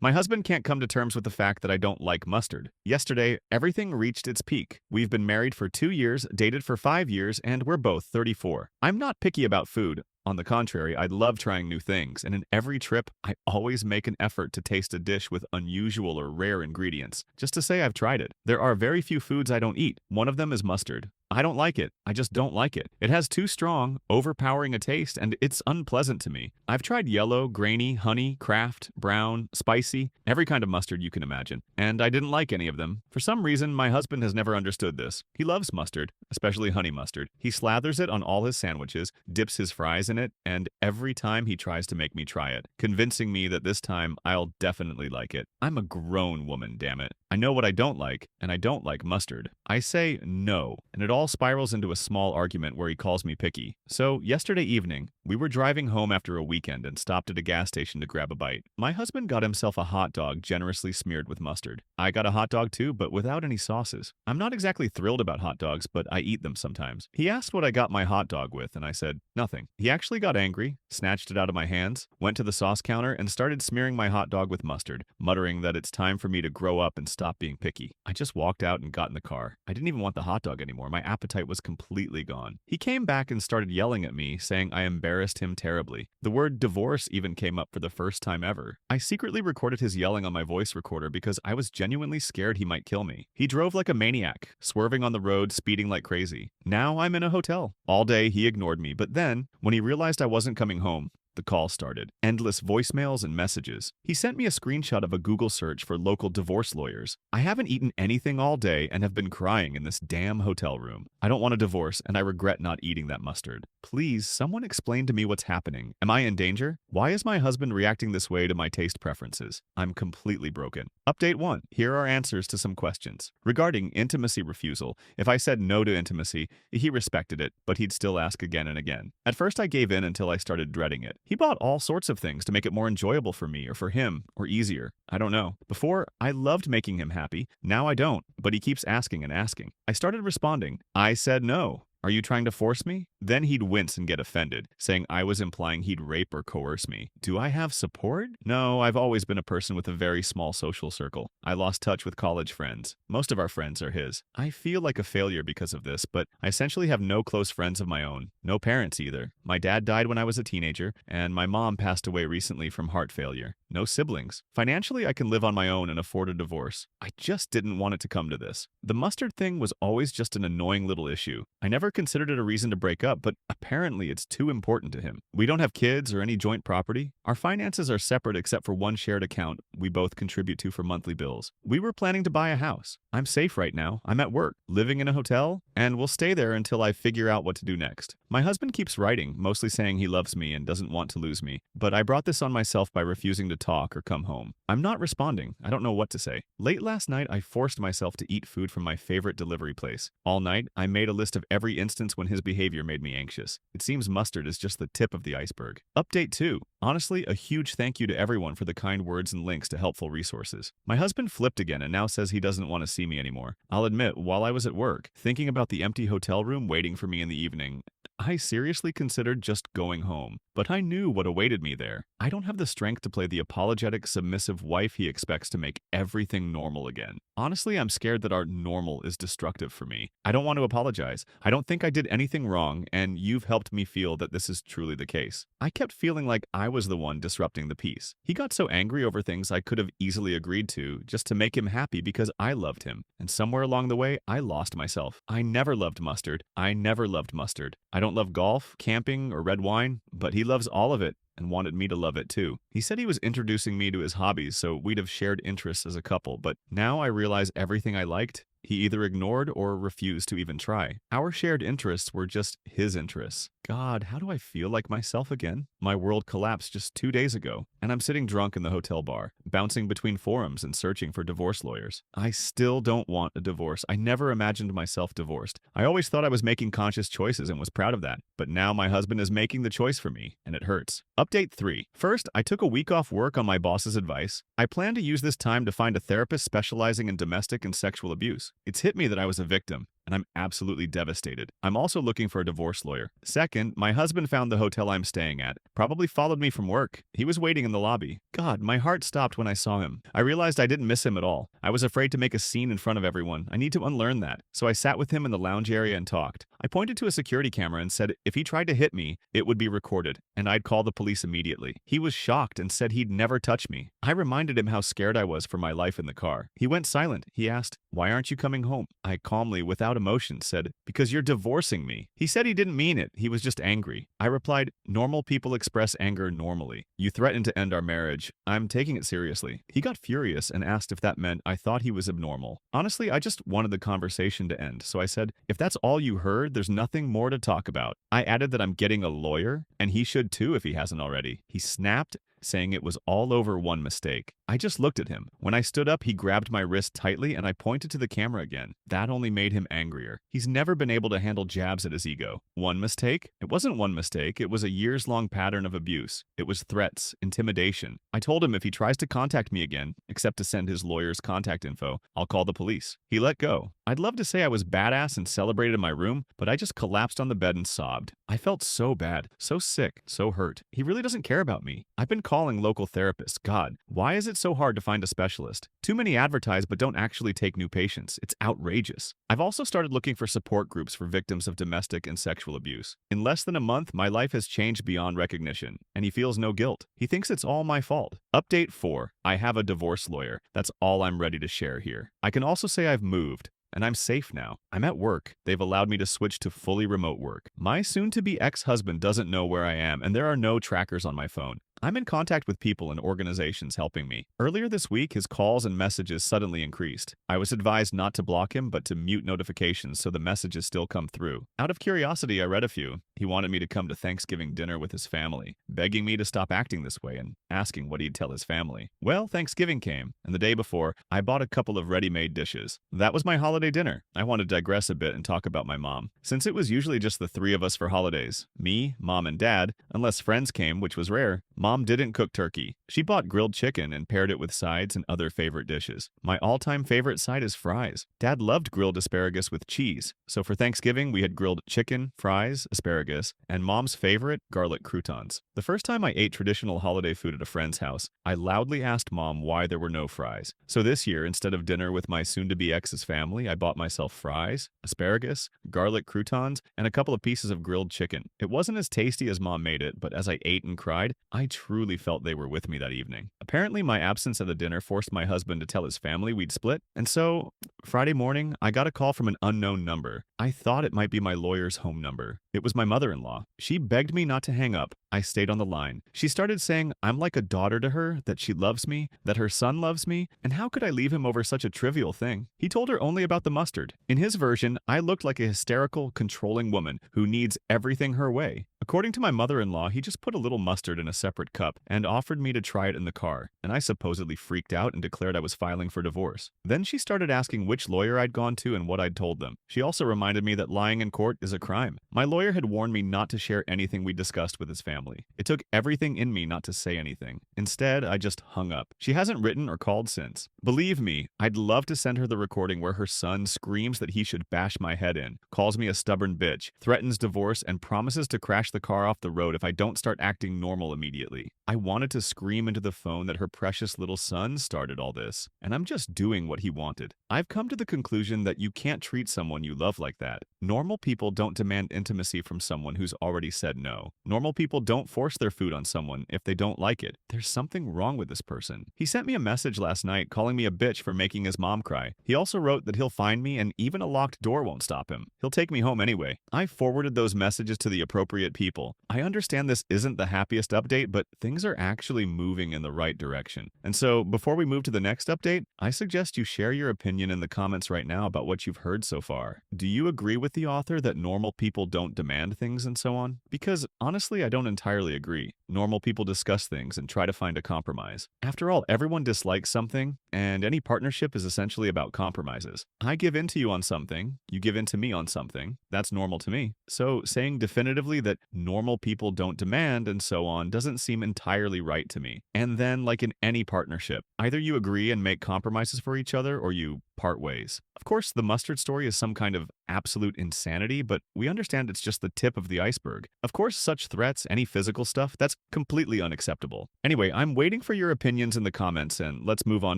My husband can't come to terms with the fact that I don't like mustard. Yesterday, everything reached its peak. We've been married for 2 years, dated for 5 years, and we're both 34. I'm not picky about food. On the contrary, I love trying new things, and in every trip, I always make an effort to taste a dish with unusual or rare ingredients, just to say I've tried it. There are very few foods I don't eat. One of them is mustard. I don't like it. I just don't like it. It has too strong, overpowering a taste, and it's unpleasant to me. I've tried yellow, grainy, honey, craft, brown, spicy, every kind of mustard you can imagine, and I didn't like any of them. For some reason, my husband has never understood this. He loves mustard, especially honey mustard. He slathers it on all his sandwiches, dips his fries in it, and every time he tries to make me try it, convincing me that this time I'll definitely like it. I'm a grown woman, damn it. I know what I don't like, and I don't like mustard. I say no, and it all spirals into a small argument where he calls me picky. So, yesterday evening, we were driving home after a weekend and stopped at a gas station to grab a bite. My husband got himself a hot dog generously smeared with mustard. I got a hot dog too, but without any sauces. I'm not exactly thrilled about hot dogs, but I eat them sometimes. He asked what I got my hot dog with, and I said, nothing. He actually got angry, snatched it out of my hands, went to the sauce counter, and started smearing my hot dog with mustard, muttering that it's time for me to grow up and stop being picky. I just walked out and got in the car. I didn't even want the hot dog anymore. My appetite was completely gone. He came back and started yelling at me, saying I embarrassed him terribly. The word divorce even came up for the first time ever. I secretly recorded his yelling on my voice recorder because I was genuinely scared he might kill me. He drove like a maniac, swerving on the road, speeding like crazy. Now I'm in a hotel. All day he ignored me, but then, when he realized I wasn't coming home, the call started. Endless voicemails and messages. He sent me a screenshot of a Google search for local divorce lawyers. I haven't eaten anything all day and have been crying in this damn hotel room. I don't want a divorce and I regret not eating that mustard. Please, someone explain to me what's happening. Am I in danger? Why is my husband reacting this way to my taste preferences? I'm completely broken. Update 1. Here are answers to some questions. Regarding intimacy refusal, if I said no to intimacy, he respected it, but he'd still ask again and again. At first I gave in until I started dreading it. He bought all sorts of things to make it more enjoyable for me or for him, or easier. I don't know. Before, I loved making him happy. Now I don't, but he keeps asking and asking. I started responding. I said no. Are you trying to force me? Then he'd wince and get offended, saying I was implying he'd rape or coerce me. Do I have support? No, I've always been a person with a very small social circle. I lost touch with college friends. Most of our friends are his. I feel like a failure because of this, but I essentially have no close friends of my own. No parents either. My dad died when I was a teenager, and my mom passed away recently from heart failure. No siblings. Financially, I can live on my own and afford a divorce. I just didn't want it to come to this. The mustard thing was always just an annoying little issue. I never considered it a reason to break up, but apparently it's too important to him. We don't have kids or any joint property. Our finances are separate except for one shared account we both contribute to for monthly bills. We were planning to buy a house. I'm safe right now. I'm at work, living in a hotel, and we'll stay there until I figure out what to do next. My husband keeps writing, mostly saying he loves me and doesn't want to lose me, but I brought this on myself by refusing to talk or come home. I'm not responding. I don't know what to say. Late last night, I forced myself to eat food from my favorite delivery place. All night, I made a list of every instance when his behavior made me anxious. It seems mustard is just the tip of the iceberg. Update 2. Honestly, a huge thank you to everyone for the kind words and links to helpful resources. My husband flipped again and now says he doesn't want to see me anymore. I'll admit, while I was at work, thinking about the empty hotel room waiting for me in the evening, I seriously considered just going home, but I knew what awaited me there. I don't have the strength to play the apologetic, submissive wife he expects to make everything normal again. Honestly, I'm scared that our normal is destructive for me. I don't want to apologize. I don't think I did anything wrong, and you've helped me feel that this is truly the case. I kept feeling like I was the one disrupting the peace. He got so angry over things I could have easily agreed to just to make him happy because I loved him. And somewhere along the way, I lost myself. I never loved mustard. I never loved mustard. I don't love golf, camping, or red wine, but he loves all of it and wanted me to love it too. He said he was introducing me to his hobbies so we'd have shared interests as a couple, but now I realize everything I liked, he either ignored or refused to even try. Our shared interests were just his interests. God, how do I feel like myself again? My world collapsed just 2 days ago, and I'm sitting drunk in the hotel bar, bouncing between forums and searching for divorce lawyers. I still don't want a divorce. I never imagined myself divorced. I always thought I was making conscious choices and was proud of that, but now my husband is making the choice for me, and it hurts. Update 3. First, I took a week off work on my boss's advice. I plan to use this time to find a therapist specializing in domestic and sexual abuse. It's hit me that I was a victim, and I'm absolutely devastated. I'm also looking for a divorce lawyer. Second, my husband found the hotel I'm staying at, probably followed me from work. He was waiting in the lobby. God, my heart stopped when I saw him. I realized I didn't miss him at all. I was afraid to make a scene in front of everyone. I need to unlearn that. So I sat with him in the lounge area and talked. I pointed to a security camera and said if he tried to hit me, it would be recorded, and I'd call the police immediately. He was shocked and said he'd never touch me. I reminded him how scared I was for my life in the car. He went silent. He asked, "Why aren't you coming home?" I calmly, without emotion, said, "Because you're divorcing me." He said he didn't mean it. He was just angry. I replied, "Normal people express anger normally. You threatened to end our marriage. I'm taking it seriously." He got furious and asked if that meant I thought he was abnormal. Honestly, I just wanted the conversation to end, so I said, "If that's all you heard, there's nothing more to talk about." I added that I'm getting a lawyer, and he should too if he hasn't already. He snapped, saying it was all over one mistake. I just looked at him. When I stood up, he grabbed my wrist tightly and I pointed to the camera again. That only made him angrier. He's never been able to handle jabs at his ego. One mistake? It wasn't one mistake. It was a years-long pattern of abuse. It was threats, intimidation. I told him if he tries to contact me again, except to send his lawyer's contact info, I'll call the police. He let go. I'd love to say I was badass and celebrated in my room, but I just collapsed on the bed and sobbed. I felt so bad, so sick, so hurt. He really doesn't care about me. I've been calling local therapists. God, why is it so hard to find a specialist? Too many advertise but don't actually take new patients. It's outrageous. I've also started looking for support groups for victims of domestic and sexual abuse. In less than a month, my life has changed beyond recognition, and he feels no guilt. He thinks it's all my fault. Update 4. I have a divorce lawyer. That's all I'm ready to share here. I can also say I've moved. And I'm safe now. I'm at work. They've allowed me to switch to fully remote work. My soon-to-be ex-husband doesn't know where I am, and there are no trackers on my phone. I'm in contact with people and organizations helping me. Earlier this week, his calls and messages suddenly increased. I was advised not to block him, but to mute notifications so the messages still come through. Out of curiosity, I read a few. He wanted me to come to Thanksgiving dinner with his family, begging me to stop acting this way and asking what he'd tell his family. Well, Thanksgiving came, and the day before, I bought a couple of ready-made dishes. That was my holiday dinner. I want to digress a bit and talk about my mom. Since it was usually just the three of us for holidays, me, mom, and dad, unless friends came, which was rare, Mom didn't cook turkey. She bought grilled chicken and paired it with sides and other favorite dishes. My all-time favorite side is fries. Dad loved grilled asparagus with cheese, so for Thanksgiving we had grilled chicken, fries, asparagus, and Mom's favorite, garlic croutons. The first time I ate traditional holiday food at a friend's house, I loudly asked Mom why there were no fries. So this year, instead of dinner with my soon-to-be ex's family, I bought myself fries, asparagus, garlic croutons, and a couple of pieces of grilled chicken. It wasn't as tasty as Mom made it, but as I ate and cried, I truly felt they were with me that evening. Apparently, my absence at the dinner forced my husband to tell his family we'd split, and so, Friday morning, I got a call from an unknown number. I thought it might be my lawyer's home number. It was my mother-in-law. She begged me not to hang up. I stayed on the line. She started saying I'm like a daughter to her, that she loves me, that her son loves me, and how could I leave him over such a trivial thing? He told her only about the mustard. In his version, I looked like a hysterical, controlling woman who needs everything her way. According to my mother-in-law, he just put a little mustard in a separate cup and offered me to try it in the car, and I supposedly freaked out and declared I was filing for divorce. Then she started asking which lawyer I'd gone to and what I'd told them. She also reminded me that lying in court is a crime. My lawyer had warned me not to share anything we discussed with his family. It took everything in me not to say anything. Instead, I just hung up. She hasn't written or called since. Believe me, I'd love to send her the recording where her son screams that he should bash my head in, calls me a stubborn bitch, threatens divorce, and promises to crash the car off the road if I don't start acting normal immediately. I wanted to scream into the phone that her precious little son started all this, and I'm just doing what he wanted. I've come to the conclusion that you can't treat someone you love like that. Normal people don't demand intimacy from someone who's already said no. Normal people don't force their food on someone if they don't like it. There's something wrong with this person. He sent me a message last night calling me a bitch for making his mom cry. He also wrote that he'll find me and even a locked door won't stop him. He'll take me home anyway. I forwarded those messages to the appropriate people. I understand this isn't the happiest update, but things are actually moving in the right direction. And so, before we move to the next update, I suggest you share your opinion in the comments right now about what you've heard so far. Do you agree with the author that normal people don't demand things and so on? Because honestly, I don't entirely agree. Normal people discuss things and try to find a compromise. After all, everyone dislikes something, and any partnership is essentially about compromises. I give in to you on something, you give in to me on something. That's normal to me. So saying definitively that normal people don't demand and so on doesn't seem entirely right to me. And then, like in any partnership, either you agree and make compromises for each other or you part ways. Of course, the mustard story is some kind of absolute insanity, but we understand it's just the tip of the iceberg. Of course, such threats, any physical stuff, that's completely unacceptable. Anyway, I'm waiting for your opinions in the comments, and let's move on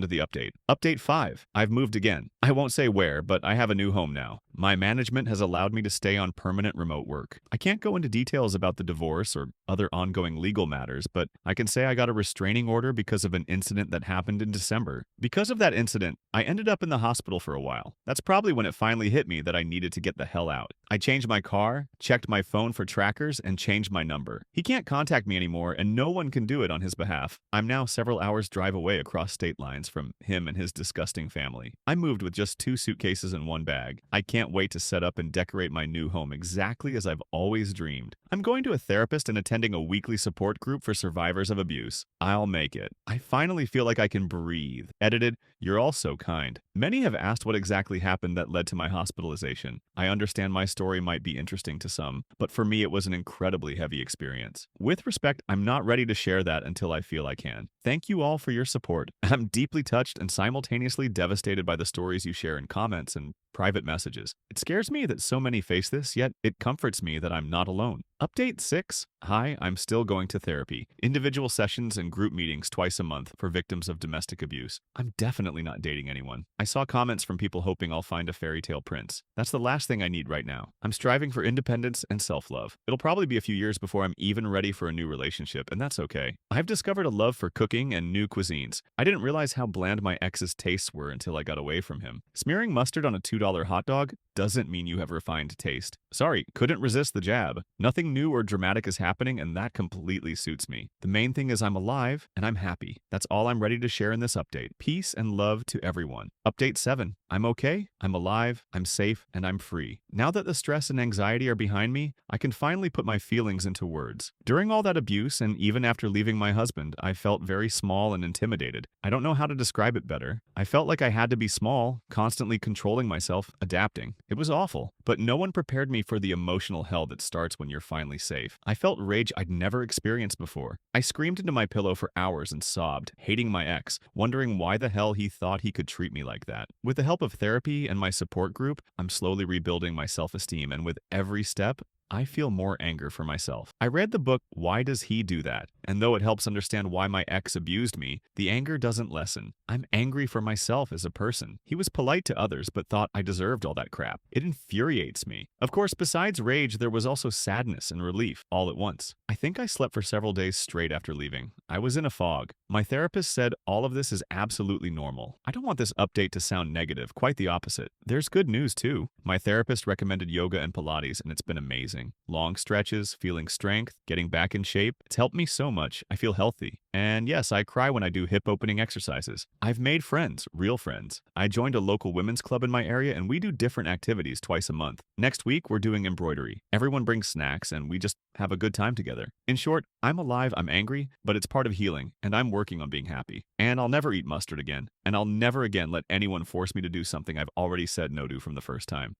to the update. Update 5. I've moved again. I won't say where, but I have a new home now. My management has allowed me to stay on permanent remote work. I can't go into details about the divorce or other ongoing legal matters, but I can say I got a restraining order because of an incident that happened in December. Because of that incident, I ended up in the hospital for a while. That's probably when it finally hit me that I needed to get the hell out. I changed my car, checked my phone for trackers, and changed my number. He can't contact me anymore, and no one can do it on his behalf. I'm now several hours drive away across state lines from him and his disgusting family. I moved with just 2 suitcases and 1 bag. I can't wait to set up and decorate my new home exactly as I've always dreamed. I'm going to a therapist and attending a weekly support group for survivors of abuse. I'll make it. I finally feel like I can breathe. Edited, you're all so kind. Many have asked what exactly happened that led to my hospitalization. I understand my story might be interesting to some, but for me it was an incredibly heavy experience. With respect, I'm not ready to share that until I feel I can. Thank you all for your support. I'm deeply touched and simultaneously devastated by the stories you share in comments and private messages. It scares me that so many face this, yet it comforts me that I'm not alone. Update 6. Hi, I'm still going to therapy. Individual sessions and group meetings twice a month for victims of domestic abuse. I'm definitely not dating anyone. I saw comments from people hoping I'll find a fairy tale prince. That's the last thing I need right now. I'm striving for independence and self-love. It'll probably be a few years before I'm even ready for a new relationship, and that's okay. I've discovered a love for cooking and new cuisines. I didn't realize how bland my ex's tastes were until I got away from him. Smearing mustard on a $2 hot dog doesn't mean you have refined taste. Sorry, couldn't resist the jab. Nothing new or dramatic is happening, and that completely suits me. The main thing is I'm alive, and I'm happy. That's all I'm ready to share in this update. Peace and love to everyone. Update 7. I'm okay, I'm alive, I'm safe, and I'm free. Now that the stress and anxiety are behind me, I can finally put my feelings into words. During all that abuse, and even after leaving my husband, I felt very small and intimidated. I don't know how to describe it better. I felt like I had to be small, constantly controlling myself, adapting. It was awful, but no one prepared me for the emotional hell that starts when you're finally safe. I felt rage I'd never experienced before. I screamed into my pillow for hours and sobbed, hating my ex, wondering why the hell he thought he could treat me like that. With the help of therapy and my support group, I'm slowly rebuilding my self-esteem, and with every step, I feel more anger for myself. I read the book, Why Does He Do That? And though it helps understand why my ex abused me, the anger doesn't lessen. I'm angry for myself as a person. He was polite to others, but thought I deserved all that crap. It infuriates me. Of course, besides rage, there was also sadness and relief all at once. I think I slept for several days straight after leaving. I was in a fog. My therapist said all of this is absolutely normal. I don't want this update to sound negative, quite the opposite. There's good news too. My therapist recommended yoga and Pilates, and it's been amazing. Long stretches, feeling strength, getting back in shape. It's helped me so much. I feel healthy. And yes, I cry when I do hip opening exercises. I've made friends, real friends. I joined a local women's club in my area, and we do different activities twice a month. Next week, we're doing embroidery. Everyone brings snacks, and we just have a good time together. In short, I'm alive, I'm angry, but it's part of healing, and I'm working on being happy. And I'll never eat mustard again. And I'll never again let anyone force me to do something I've already said no to from the first time.